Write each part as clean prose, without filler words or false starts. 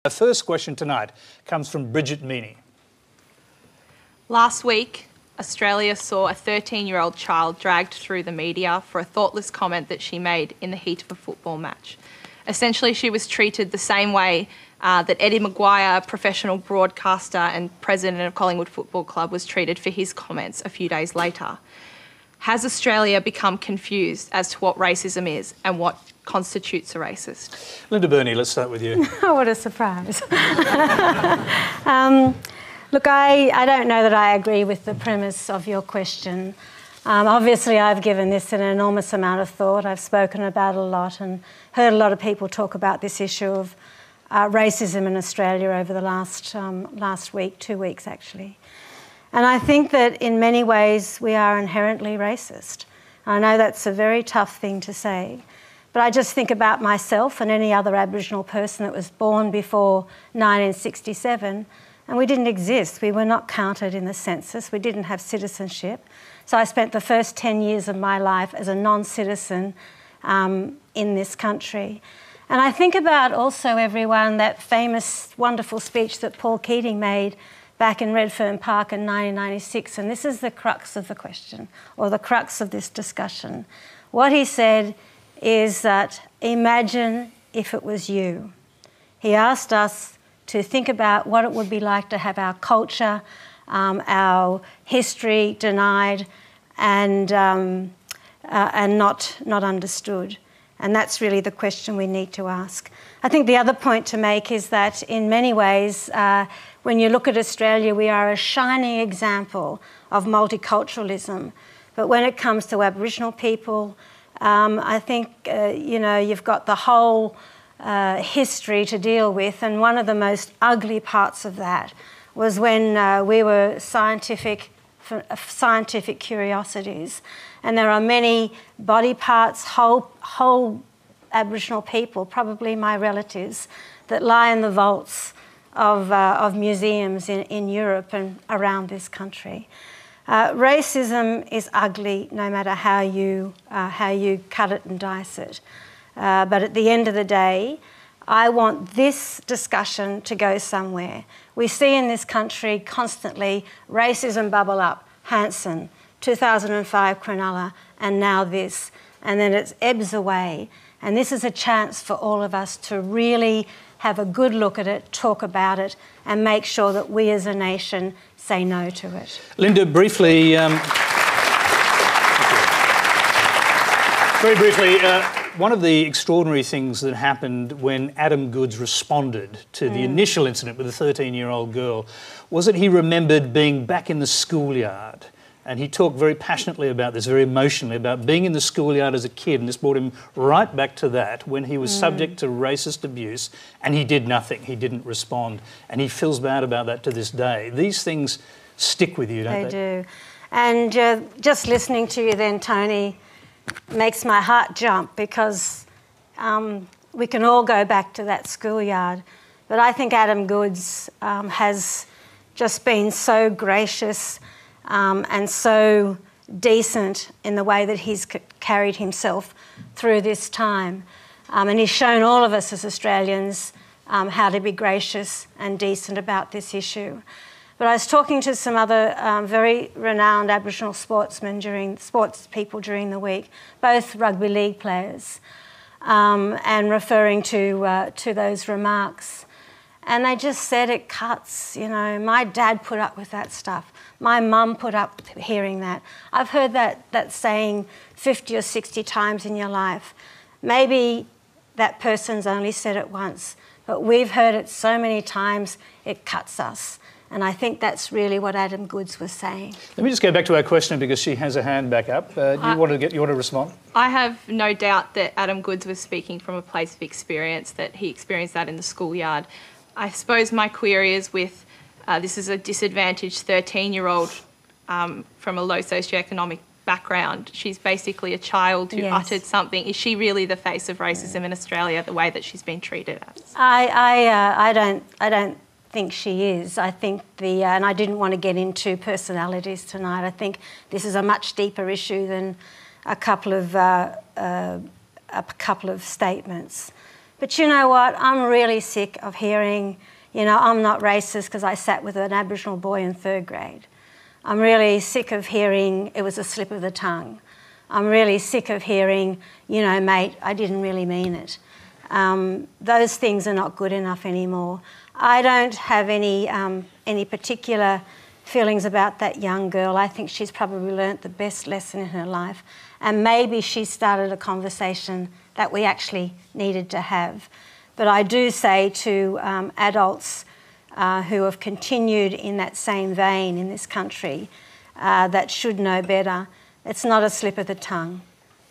Our first question tonight comes from Bridget Meaney. Last week, Australia saw a 13-year-old child dragged through the media for a thoughtless comment that she made in the heat of a football match. Essentially, she was treated the same way that Eddie Maguire, professional broadcaster and president of Collingwood Football Club, was treated for his comments a few days later. Has Australia become confused as to what racism is and what constitutes a racist? Linda Burney, let's start with you. Oh, what a surprise. Look, I don't know that I agree with the premise of your question. Obviously, I've given this an enormous amount of thought. I've spoken about it a lot and heard a lot of people talk about this issue of racism in Australia over the last week, 2 weeks actually. And I think that in many ways we are inherently racist. I know that's a very tough thing to say, but I just think about myself and any other Aboriginal person that was born before 1967, and we didn't exist. We were not counted in the census. We didn't have citizenship. So I spent the first 10 years of my life as a non-citizen in this country. And I think about also, everyone, that famous, wonderful speech that Paul Keating made back in Redfern Park in 1996, and this is the crux of the question, or the crux of this discussion. What he said is that, imagine if it was you. He asked us to think about what it would be like to have our culture, our history denied and not understood. And that's really the question we need to ask. I think the other point to make is that in many ways, when you look at Australia, we are a shining example of multiculturalism. But when it comes to Aboriginal people, I think, you've got the whole history to deal with. And one of the most ugly parts of that was when we were scientific curiosities. And there are many body parts, whole Aboriginal people, probably my relatives, that lie in the vaults of museums in Europe and around this country. Racism is ugly no matter how you cut it and dice it. But at the end of the day, I want this discussion to go somewhere. We see in this country constantly racism bubble up, Hanson, 2005 Cronulla, and now this. And then it ebbs away. And this is a chance for all of us to really have a good look at it, talk about it, and make sure that we as a nation say no to it. Linda, briefly, very briefly, one of the extraordinary things that happened when Adam Goodes responded to the initial incident with the 13-year-old girl was that he remembered being back in the schoolyard. And he talked very passionately about this, very emotionally, about being in the schoolyard as a kid, and this brought him right back to that, when he was subject to racist abuse, and he did nothing, he didn't respond, and he feels bad about that to this day. These things stick with you, don't they? They do. And just listening to you then, Tony, makes my heart jump, because we can all go back to that schoolyard. But I think Adam Goodes has just been so gracious and so decent in the way that he's carried himself through this time. And he's shown all of us as Australians how to be gracious and decent about this issue. But I was talking to some other very renowned Aboriginal sports people during the week, both rugby league players, and referring to those remarks. And they just said it cuts, my dad put up with that stuff. My mum put up hearing that. I've heard that saying 50 or 60 times in your life. Maybe that person's only said it once, but we've heard it so many times it cuts us. And I think that's really what Adam Goodes was saying. Let me just go back to our question, because she has a hand back up. You want to respond? I have no doubt that Adam Goodes was speaking from a place of experience, that he experienced that in the schoolyard. I suppose my query is with, this is a disadvantaged 13-year-old from a low socioeconomic background. She's basically a child who uttered something. Is she really the face of racism in Australia, the way that she's been treated as? I don't think she is. I think and I didn't want to get into personalities tonight. I think this is a much deeper issue than a couple of statements. But you know what? I'm really sick of hearing, you know, I'm not racist because I sat with an Aboriginal boy in 3rd grade. I'm really sick of hearing it was a slip of the tongue. I'm really sick of hearing, you know, mate, I didn't really mean it. Those things are not good enough anymore. I don't have any particular feelings about that young girl. I think she's probably learnt the best lesson in her life, and maybe she started a conversation that we actually needed to have. But I do say to adults who have continued in that same vein in this country that should know better, it's not a slip of the tongue.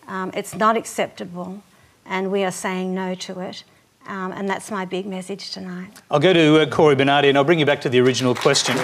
It's not acceptable, and we are saying no to it. And that's my big message tonight. I'll go to Corey Bernardi, and I'll bring you back to the original question.